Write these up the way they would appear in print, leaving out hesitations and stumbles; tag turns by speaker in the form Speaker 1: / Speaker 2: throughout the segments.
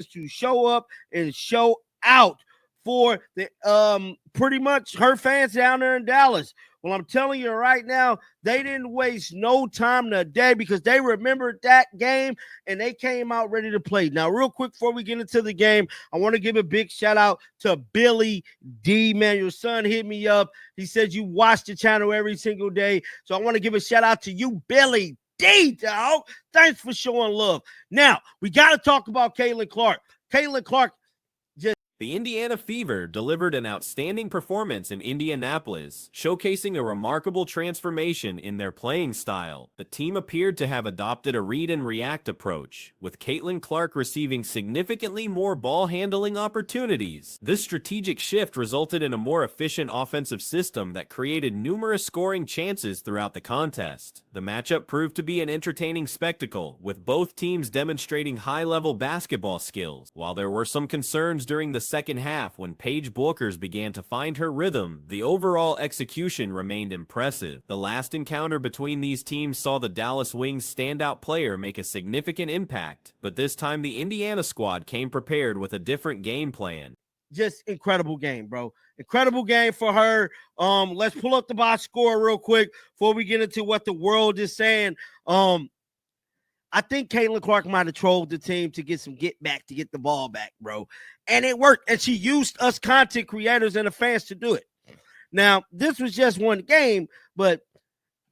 Speaker 1: to show up and show out for the pretty much her fans down there in Dallas. Well, I'm telling you right now, they didn't waste no time today because they remembered that game and they came out ready to play. Now, real quick before we get into the game, I want to give a big shout out to Billy D. Man, your son hit me up. He said you watch the channel every single day. So I want to give a shout out to you, Billy D, dog. Thanks for showing love. Now, we got to talk about Caitlin Clark. Caitlin Clark.
Speaker 2: The Indiana Fever delivered an outstanding performance in Indianapolis, showcasing a remarkable transformation in their playing style. The team appeared to have adopted a read and react approach, with Caitlin Clark receiving significantly more ball handling opportunities. This strategic shift resulted in a more efficient offensive system that created numerous scoring chances throughout the contest. The matchup proved to be an entertaining spectacle, with both teams demonstrating high-level basketball skills. While there were some concerns during the second half when Paige Bueckers began to find her rhythm, the overall execution remained impressive. The last encounter between these teams saw the Dallas Wings standout player make a significant impact, but this time the Indiana squad came prepared with a different game plan.
Speaker 1: Just incredible game, bro. Incredible game for her. Let's pull up the box score real quick before we get into what the world is saying. I think Caitlin Clark might have trolled the team to get back, to get the ball back, bro. And it worked. And she used us content creators and the fans to do it. Now, this was just one game, but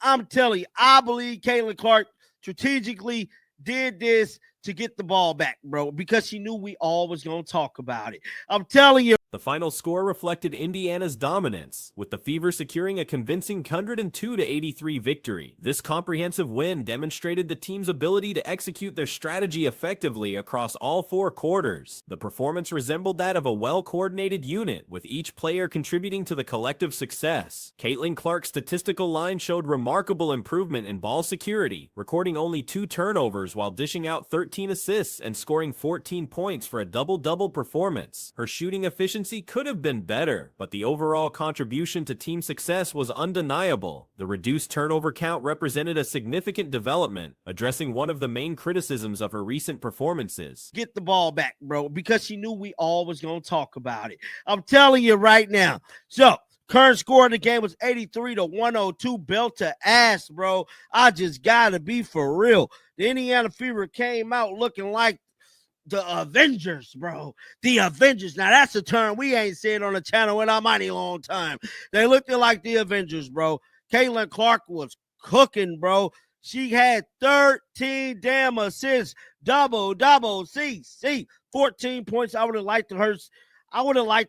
Speaker 1: I'm telling you, I believe Caitlin Clark strategically did this to get the ball back, bro, because she knew we all was going to talk about it. I'm telling you.
Speaker 2: The final score reflected Indiana's dominance, with the Fever securing a convincing 102-83 victory. This comprehensive win demonstrated the team's ability to execute their strategy effectively across all four quarters. The performance resembled that of a well-coordinated unit, with each player contributing to the collective success. Caitlin Clark's statistical line showed remarkable improvement in ball security, recording only 2 turnovers while dishing out 13 assists and scoring 14 points for a double-double performance. Her shooting efficiency could have been better, but the overall contribution to team success was undeniable. The reduced turnover count represented a significant development, addressing one of the main criticisms of her recent performances.
Speaker 1: Get the ball back, bro, because she knew we all was going to talk about it. I'm telling you right now. So, current score of the game was 83-102, belt to ass, bro. I just got to be for real. The Indiana Fever came out looking like the Avengers, bro. The Avengers. Now, that's a term we ain't said on the channel in a mighty long time. They looked like the Avengers, bro. Caitlin Clark was cooking, bro. She had 13 damn assists, double, CC, 14 points. I would have liked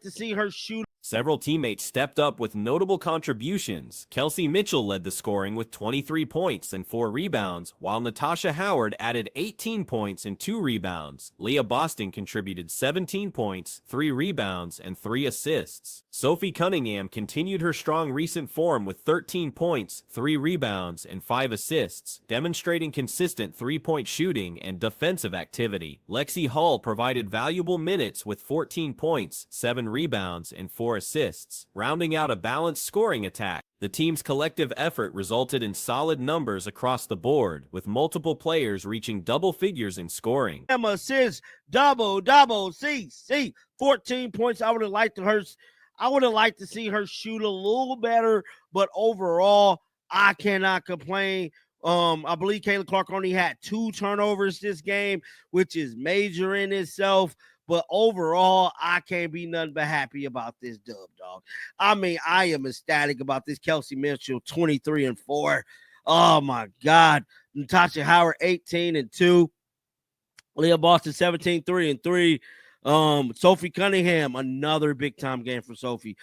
Speaker 1: to see her shoot.
Speaker 2: Several teammates stepped up with notable contributions. Kelsey Mitchell led the scoring with 23 points and 4 rebounds, while Natasha Howard added 18 points and 2 rebounds. Leah Boston contributed 17 points, 3 rebounds, and 3 assists. Sophie Cunningham continued her strong recent form with 13 points, 3 rebounds, and 5 assists, demonstrating consistent three-point shooting and defensive activity. Lexi Hull provided valuable minutes with 14 points, 7 rebounds, and 4 assists, rounding out a balanced scoring attack. The team's collective effort resulted in solid numbers across the board, with multiple players reaching double figures in scoring.
Speaker 1: Assists, double, CC, 14 points. I would have liked to see her shoot a little better, but overall, I cannot complain. I believe Caitlin Clark only had 2 turnovers this game, which is major in itself. But overall, I can't be nothing but happy about this dub, dog. I mean, I am ecstatic about this. Kelsey Mitchell, 23-4. Oh, my God. Natasha Howard, 18-2. Leah Boston, 17-3. Sophie Cunningham, another big-time game for Sophie.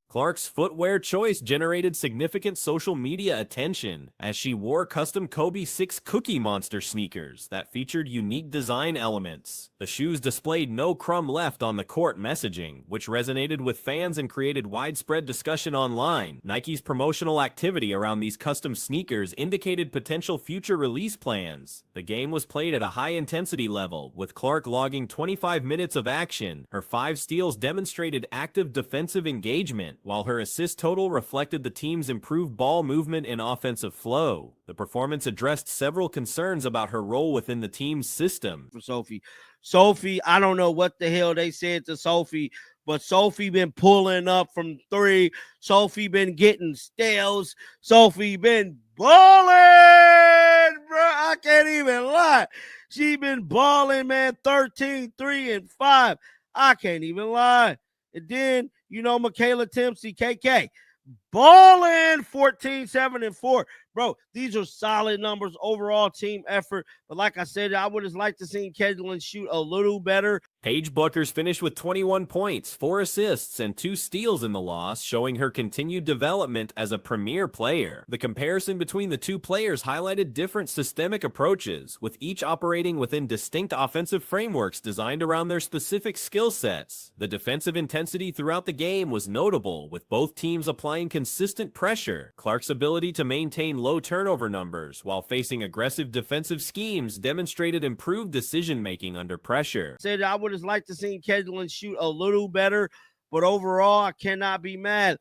Speaker 2: Clark's footwear choice generated significant social media attention as she wore custom Kobe 6 Cookie Monster sneakers that featured unique design elements. The shoes displayed "no crumb left on the court" messaging, which resonated with fans and created widespread discussion online. Nike's promotional activity around these custom sneakers indicated potential future release plans. The game was played at a high-intensity level, with Clark logging 25 minutes of action. Her 5 steals demonstrated active defensive engagement, while her assist total reflected the team's improved ball movement and offensive flow. The performance addressed several concerns about her role within the team's system.
Speaker 1: For Sophie, I don't know what the hell they said to Sophie, but Sophie been pulling up from 3. Sophie been getting steals. Sophie been balling, bro. I can't even lie. She been balling, man. 13, 3, and 5. I can't even lie. And then, Michaela Tempsey, KK, balling 14, 7, and 4. Bro, these are solid numbers, overall team effort. But like I said, I would have liked to see Caitlin shoot a little better.
Speaker 2: Paige Bueckers finished with 21 points, 4 assists, and 2 steals in the loss, showing her continued development as a premier player. The comparison between the two players highlighted different systemic approaches, with each operating within distinct offensive frameworks designed around their specific skill sets. The defensive intensity throughout the game was notable, with both teams applying consistent pressure. Clark's ability to maintain low turnover numbers while facing aggressive defensive schemes demonstrated improved decision-making under pressure.
Speaker 1: Said I would have liked to see Caitlin shoot a little better, but overall, I cannot be mad.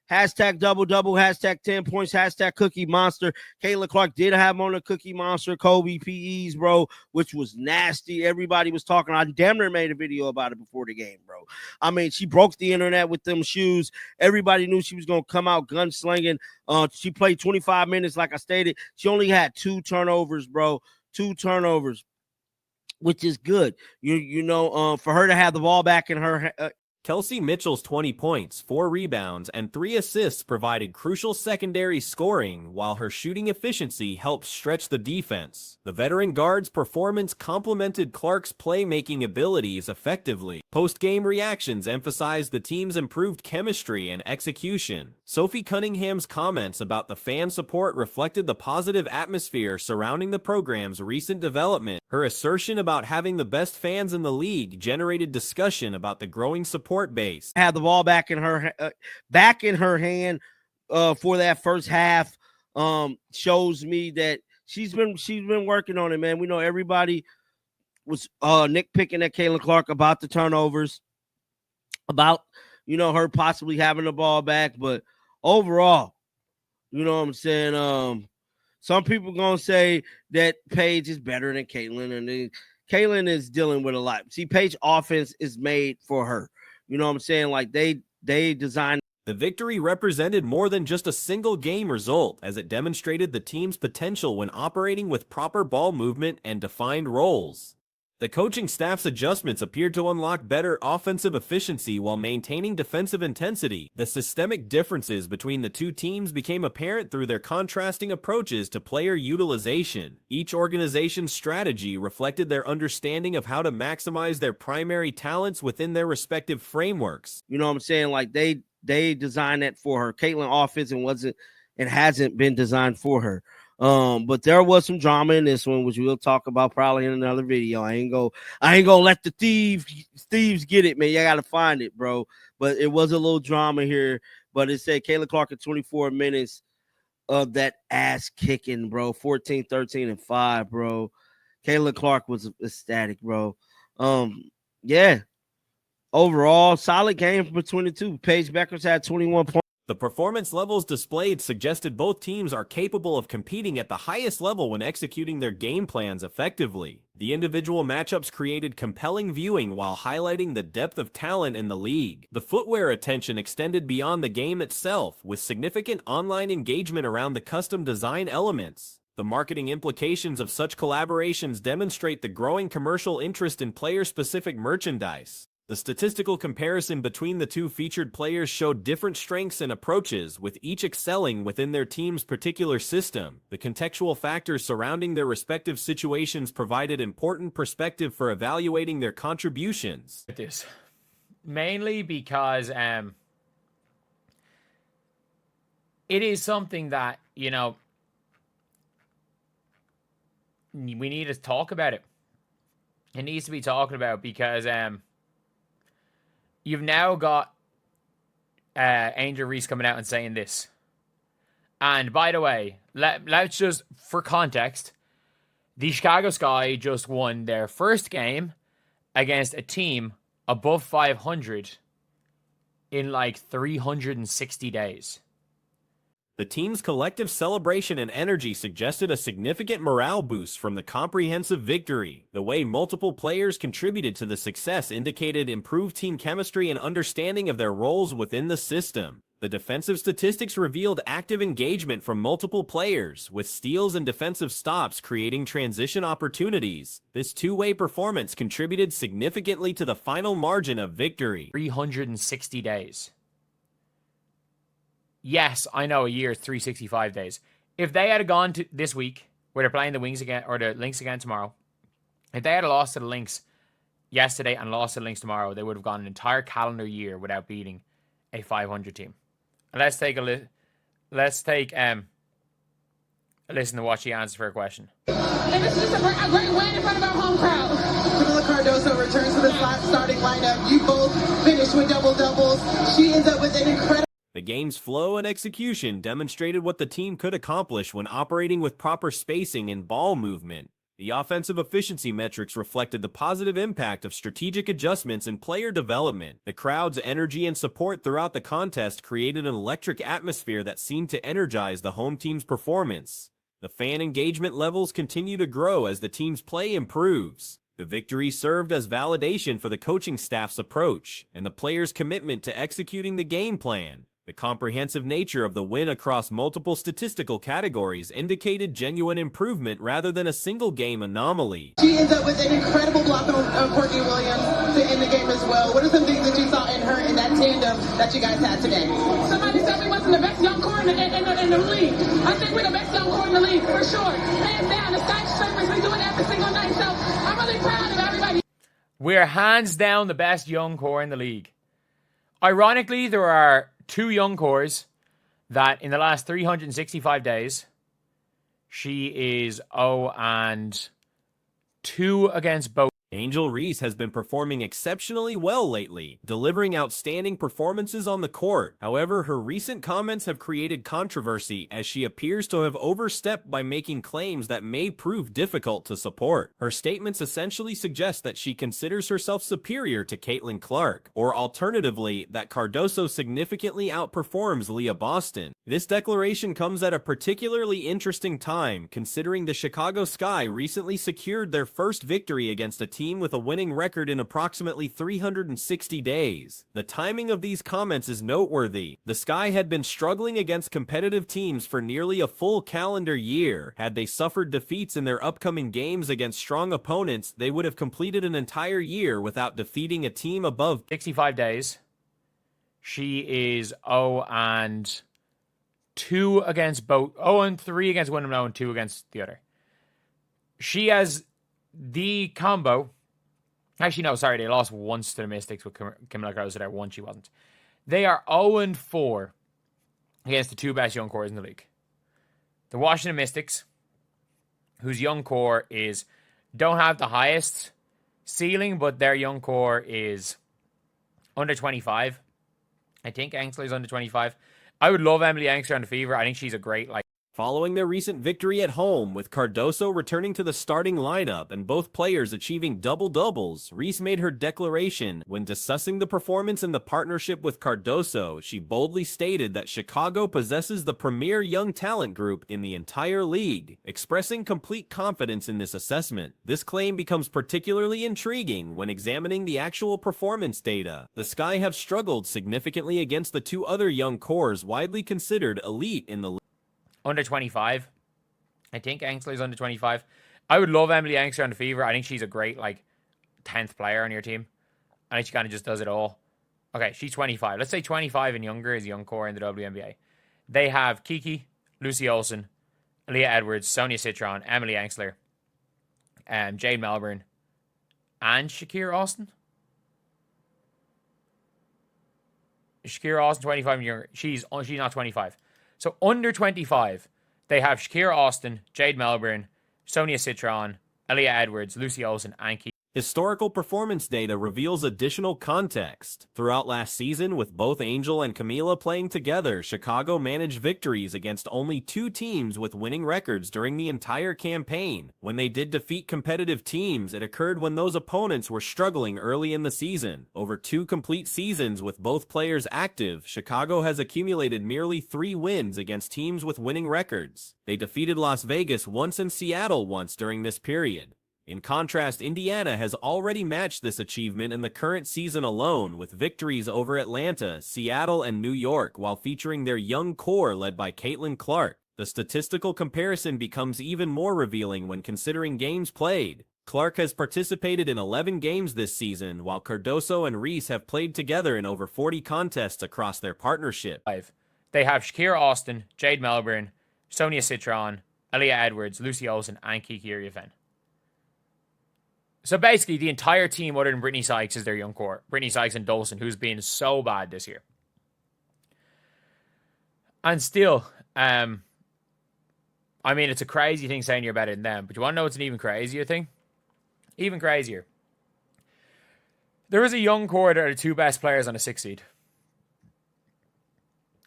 Speaker 1: Hashtag double-double, hashtag 10 points, hashtag Cookie Monster. Kayla Clark did have on the Cookie Monster Kobe PEs, bro, which was nasty. Everybody was talking. I damn near made a video about it before the game, bro. I mean, she broke the internet with them shoes. Everybody knew she was going to come out gunslinging. She played 25 minutes, like I stated. She only had 2 turnovers, bro. 2 turnovers, which is good. For her to have the ball back in her
Speaker 2: Kelsey Mitchell's 20 points, 4 rebounds, and 3 assists provided crucial secondary scoring, while her shooting efficiency helped stretch the defense. The veteran guard's performance complemented Clark's playmaking abilities effectively. Post-game reactions emphasized the team's improved chemistry and execution. Sophie Cunningham's comments about the fan support reflected the positive atmosphere surrounding the program's recent development. Her assertion about having the best fans in the league generated discussion about the growing support base.
Speaker 1: Had the ball back in her hand for that first half. Shows me that she's been working on it, man. We know everybody was nitpicking at Caitlin Clark about the turnovers, about her possibly having the ball back, but overall, you know what I'm saying. Some people gonna say that Paige is better than Caitlin, and Caitlin is dealing with a lot. See, Paige offense is made for her. You know what I'm saying? Like they designed.
Speaker 2: The victory represented more than just a single game result, as it demonstrated the team's potential when operating with proper ball movement and defined roles. The coaching staff's adjustments appeared to unlock better offensive efficiency while maintaining defensive intensity. The systemic differences between the two teams became apparent through their contrasting approaches to player utilization. Each organization's strategy reflected their understanding of how to maximize their primary talents within their respective frameworks.
Speaker 1: You know what I'm saying? Like they designed that for her. Caitlin offense hasn't been designed for her. But there was some drama in this one, which we'll talk about probably in another video. I ain't gonna let the thieves get it, man. You gotta find it, bro. But it was a little drama here. But it said Caitlin Clark at 24 minutes of that ass kicking, bro. 14, 13, and 5, bro. Caitlin Clark was ecstatic, bro. Yeah. Overall, solid game between the two. Paige Bueckers had 21 points.
Speaker 2: The performance levels displayed suggested both teams are capable of competing at the highest level when executing their game plans effectively. The individual matchups created compelling viewing while highlighting the depth of talent in the league. The footwear attention extended beyond the game itself, with significant online engagement around the custom design elements. The marketing implications of such collaborations demonstrate the growing commercial interest in player-specific merchandise. The statistical comparison between the two featured players showed different strengths and approaches, with each excelling within their team's particular system. The contextual factors surrounding their respective situations provided important perspective for evaluating their contributions.
Speaker 3: This mainly because it is something that, we need to talk about it. It needs to be talked about because you've now got Angel Reese coming out and saying this. And by the way, let's just, for context, the Chicago Sky just won their first game against a team above 500 in like 360 days.
Speaker 2: The team's collective celebration and energy suggested a significant morale boost from the comprehensive victory. The way multiple players contributed to the success indicated improved team chemistry and understanding of their roles within the system. The defensive statistics revealed active engagement from multiple players, with steals and defensive stops creating transition opportunities. This two-way performance contributed significantly to the final margin of victory.
Speaker 3: 360 days. Yes, I know a year is 365 days. If they had gone to this week, where they're playing the Wings again, or the Lynx again tomorrow, if they had lost to the Lynx yesterday and lost to the Lynx tomorrow, they would have gone an entire calendar year without beating a 500 team. And let's take a listen to what she answers for a question.
Speaker 4: And it's just a great win in front of our home crowd. Camila Cardoso returns to the starting lineup. You both finished with double-doubles. She ends up with an incredible...
Speaker 2: The game's flow and execution demonstrated what the team could accomplish when operating with proper spacing and ball movement. The offensive efficiency metrics reflected the positive impact of strategic adjustments and player development. The crowd's energy and support throughout the contest created an electric atmosphere that seemed to energize the home team's performance. The fan engagement levels continue to grow as the team's play improves. The victory served as validation for the coaching staff's approach and the players' commitment to executing the game plan. The comprehensive nature of the win across multiple statistical categories indicated genuine improvement rather than a single-game anomaly.
Speaker 4: She ends up with an incredible block of Courtney Williams to end the game as well. What are some things that you saw in her in that tandem that you guys had today? Somebody said we wasn't the best young core in the league. I think we're the best young core in the league, for sure. Hands down, the Sky Surfers, we do it every single night, so I'm really proud of everybody.
Speaker 3: We're hands down the best young core in the league. Ironically, there are two young cores that in the last 365 days, she is 0-2 against both.
Speaker 2: Angel Reese has been performing exceptionally well lately, delivering outstanding performances on the court. However, her recent comments have created controversy as she appears to have overstepped by making claims that may prove difficult to support. Her statements essentially suggest that she considers herself superior to Caitlin Clark, or alternatively, that Cardoso significantly outperforms Leah Boston. This declaration comes at a particularly interesting time, considering the Chicago Sky recently secured their first victory against a team with a winning record in approximately 360 days. The timing of these comments is noteworthy. The Sky had been struggling against competitive teams for nearly a full calendar year. Had they suffered defeats in their upcoming games against strong opponents, they would have completed an entire year without defeating a team above
Speaker 3: 65 days. She is 0-2 against both. 0-3 against one and 0-2 against the other. She has the combo. Actually, no, sorry, they lost once to the Mystics with Camila Cardoso there. One, she wasn't. They are 0-4 against the two best young cores in the league. The Washington Mystics, whose young core don't have the highest ceiling, but their young core is under 25. I think Angsler's under 25. I would love Emily Angsler on the Fever. I think she's a great,
Speaker 2: Following their recent victory at home, with Cardoso returning to the starting lineup and both players achieving double-doubles, Reese made her declaration. When discussing the performance in the partnership with Cardoso, she boldly stated that Chicago possesses the premier young talent group in the entire league, expressing complete confidence in this assessment. This claim becomes particularly intriguing when examining the actual performance data. The Sky have struggled significantly against the two other young cores widely considered elite in the league.
Speaker 3: under 25. I think Angsler's under 25. I would love Emily Angsler on the Fever. I think she's a great, 10th player on your team. I think she kind of just does it all. Okay, she's 25. Let's say 25 and younger is young core in the WNBA. They have Kiki, Lucy Olsen, Leah Edwards, Sonia Citron, Emily Angsler, Jade Melbourne, and Shakira Austin. Shakira Austin, 25 and younger. She's not 25. So under 25, they have Shakira Austin, Jade Melbourne, Sonia Citron, Aaliyah Edwards, Lucy Olsen, and Kiki.
Speaker 2: Historical performance data reveals additional context. Throughout last season, with both Angel and Camila playing together, Chicago managed victories against only 2 teams with winning records during the entire campaign. When they did defeat competitive teams, it occurred when those opponents were struggling early in the season. Over 2 complete seasons with both players active, Chicago has accumulated merely 3 wins against teams with winning records. They defeated Las Vegas once and Seattle once during this period. In contrast, Indiana has already matched this achievement in the current season alone, with victories over Atlanta, Seattle, and New York, while featuring their young core led by Caitlin Clark. The statistical comparison becomes even more revealing when considering games played. Clark has participated in 11 games this season, while Cardoso and Reese have played together in over 40 contests across their partnership.
Speaker 3: They have Shakira Austin, Jade Melbourne, Sonia Citron, Aaliyah Edwards, Lucy Olsen, and Kiki Iriafen. So basically, the entire team, other than Brittany Sykes, is their young core. Brittany Sykes and Dolson, who's been so bad this year. And still, I mean, it's a crazy thing saying you're better than them, but you want to know what's an even crazier thing? Even crazier. There is a young core that are the 2 best players on a 6 seed.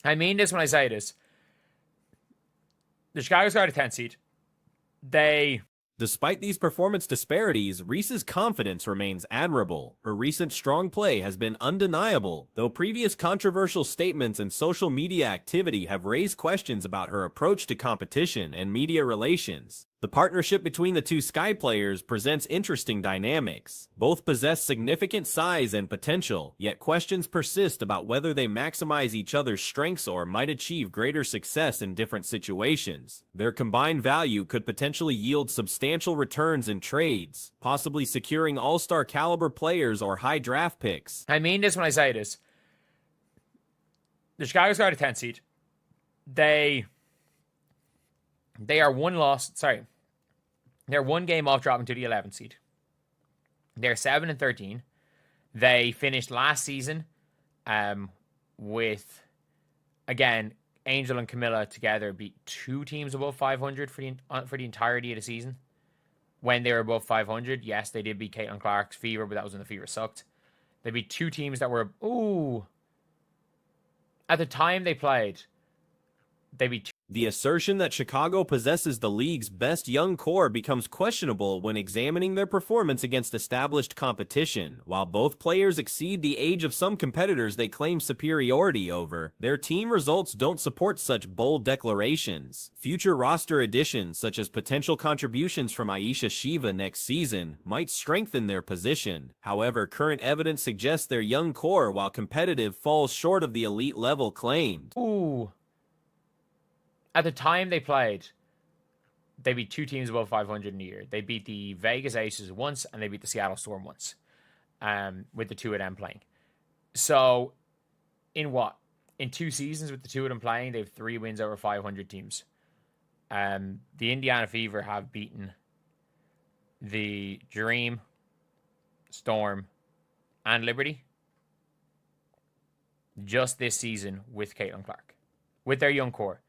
Speaker 3: I mean this when I say this. The Chicago Sky are the 10th seed.
Speaker 2: Despite these performance disparities, Reese's confidence remains admirable. Her recent strong play has been undeniable, though previous controversial statements and social media activity have raised questions about her approach to competition and media relations. The partnership between the 2 Sky players presents interesting dynamics. Both possess significant size and potential, yet questions persist about whether they maximize each other's strengths or might achieve greater success in different situations. Their combined value could potentially yield substantial returns in trades, possibly securing all-star caliber players or high draft picks.
Speaker 3: I mean this when I say this. The Chicago Sky are the 10th seed. They are They're 1 game off dropping to the 11th seed. They're 7-13. They finished last season with, again, Angel and Camilla together beat 2 teams above 500 for the entirety of the season. When they were above 500, yes, they did beat Caitlin Clark's Fever, but that was when the Fever sucked. They beat 2 teams that were, at the time they played, they beat 2.
Speaker 2: The assertion that Chicago possesses the league's best young core becomes questionable when examining their performance against established competition. While both players exceed the age of some competitors they claim superiority over, their team results don't support such bold declarations. Future roster additions, such as potential contributions from Aisha Shiva next season, might strengthen their position. However, current evidence suggests their young core, while competitive, falls short of the elite level claimed.
Speaker 3: At the time they played, they beat 2 teams above 500 in a year. They beat the Vegas Aces once, and they beat the Seattle Storm once, with the 2 of them playing. So, in 2 seasons with the 2 of them playing, they have 3 wins over 500 teams. The Indiana Fever have beaten the Dream, Storm, and Liberty just this season with Caitlin Clark, with their young core.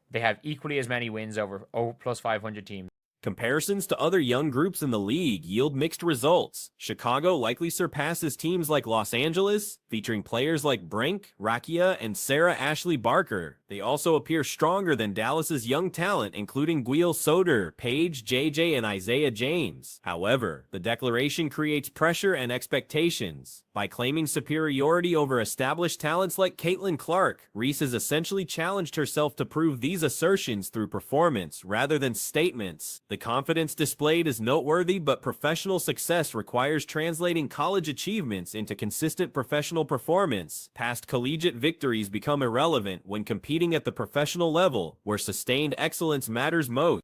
Speaker 3: They have equally as many wins over plus 500 teams.
Speaker 2: Comparisons to other young groups in the league yield mixed results. Chicago likely surpasses teams like Los Angeles, featuring players like Brink, Rakia, and Sarah Ashley Barker. They also appear stronger than Dallas's young talent, including Gweil Soder, Paige, JJ, and Isaiah James. However, the declaration creates pressure and expectations. By claiming superiority over established talents like Caitlin Clark, Reese has essentially challenged herself to prove these assertions through performance rather than statements. The confidence displayed is noteworthy, but professional success requires translating college achievements into consistent professional performance. Past collegiate victories become irrelevant when competing at the professional level, where sustained excellence matters most.